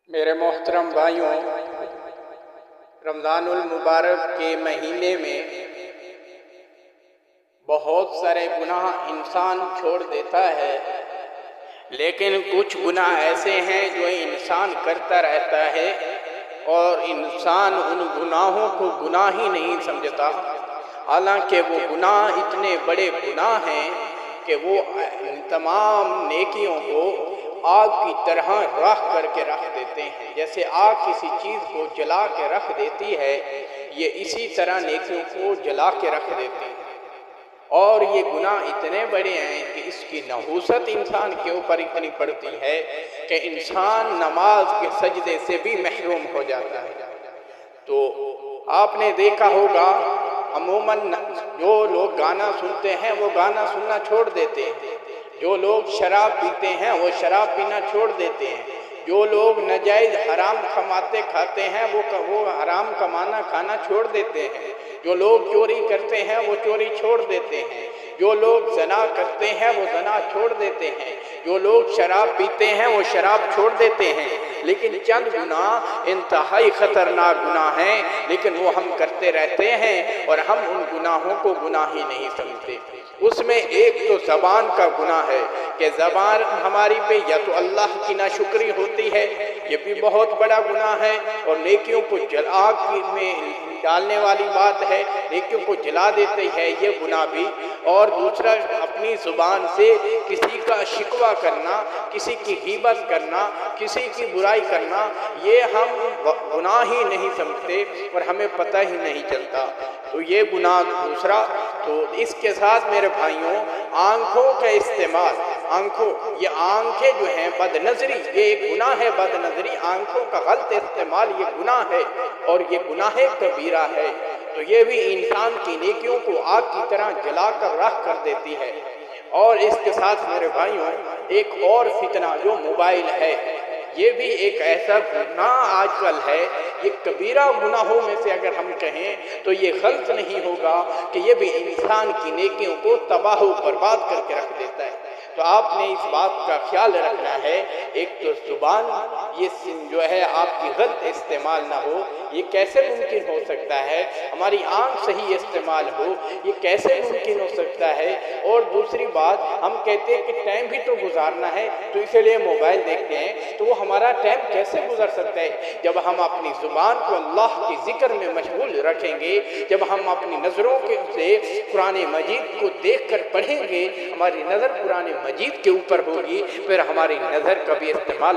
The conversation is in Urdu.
میرے محترم بھائیوں، رمضان المبارک کے مہینے میں بہت سارے گناہ انسان چھوڑ دیتا ہے، لیکن کچھ گناہ ایسے ہیں جو انسان کرتا رہتا ہے اور انسان ان گناہوں کو گناہ ہی نہیں سمجھتا، حالانکہ وہ گناہ اتنے بڑے گناہ ہیں کہ وہ تمام نیکیوں کو آگ کی طرح راکھ کر کے رکھ دیتے ہیں۔ جیسے آگ کسی چیز کو جلا کے رکھ دیتی ہے، یہ اسی طرح نیکیوں کو جلا کے رکھ دیتے ہیں، اور یہ گناہ اتنے بڑے ہیں کہ اس کی نحوست انسان کے اوپر اتنی پڑتی ہے کہ انسان نماز کے سجدے سے بھی محروم ہو جاتا ہے۔ تو آپ نے دیکھا ہوگا عموماً جو لوگ گانا سنتے ہیں وہ گانا سننا چھوڑ دیتے ہیں، جو لوگ شراب پیتے ہیں وہ شراب پینا چھوڑ دیتے ہیں، جو لوگ ناجائز حرام کھاتے ہیں وہ حرام کھانا چھوڑ دیتے ہیں، جو لوگ چوری کرتے ہیں وہ چوری چھوڑ دیتے ہیں، جو لوگ زنا کرتے ہیں وہ زنا چھوڑ دیتے ہیں، جو لوگ شراب پیتے ہیں وہ شراب چھوڑ دیتے ہیں۔ لیکن چند گناہ انتہائی خطرناک گناہ ہیں، لیکن وہ ہم کرتے رہتے ہیں اور ہم ان گناہوں کو گناہ ہی نہیں سمجھتے۔ اس میں ایک تو زبان کا گناہ ہے کہ زبان ہماری پہ یا تو اللہ کی ناشکری ہوتی ہے، یہ بھی بہت بڑا گناہ ہے، اور نیکیوں کو آگ میں ڈالنے والی بات ہے، نیکیوں کو جلا دیتے ہیں، یہ گناہ بھی۔ اور دوسرا اپنی زبان سے کسی کا شکوہ کرنا، کسی کی غیبت کرنا، کسی کی برائی کرنا، یہ ہم گناہ ہی نہیں سمجھتے اور ہمیں پتہ ہی نہیں چلتا، تو یہ گناہ دوسرا۔ تو اس کے ساتھ میرے بھائیوں، آنکھوں کا استعمال، یہ آنکھیں جو ہیں بد نظری، یہ ایک گناہ ہے، بد نظری، آنکھوں کا غلط استعمال یہ گناہ ہے، اور یہ گناہ کبیرہ ہے، تو یہ بھی انسان کی نیکیوں کو آگ کی طرح جلا کر راکھ کر دیتی ہے۔ اور اس کے ساتھ میرے بھائیوں، ایک اور فتنہ جو موبائل ہے، یہ بھی ایک ایسا گناہ آج کل ہے، یہ کبیرہ گناہوں میں سے اگر ہم کہیں تو یہ غلط نہیں ہوگا کہ یہ بھی انسان کی نیکیوں کو تباہ و برباد کر کے رکھ دیتا ہے۔ تو آپ نے اس بات کا خیال رکھنا ہے، ایک تو زبان یہ جو ہے آپ کی غلط استعمال نہ ہو، یہ کیسے ممکن ہو سکتا ہے؟ ہماری آنکھ صحیح استعمال ہو، یہ کیسے ممکن ہو سکتا ہے؟ اور دوسری بات، ہم کہتے ہیں کہ ٹائم بھی تو گزارنا ہے، تو اسی لیے موبائل دیکھتے ہیں، تو وہ ہمارا ٹائم کیسے گزر سکتا ہے؟ جب ہم اپنی زبان کو اللہ کی ذکر میں مشغول رکھیں گے، جب ہم اپنی نظروں سے قرآن مجید کو دیکھ کر پڑھیں گے، ہماری نظر قرآن مجید کے اوپر ہوگی، پھر ہماری نظر کا بھی استعمال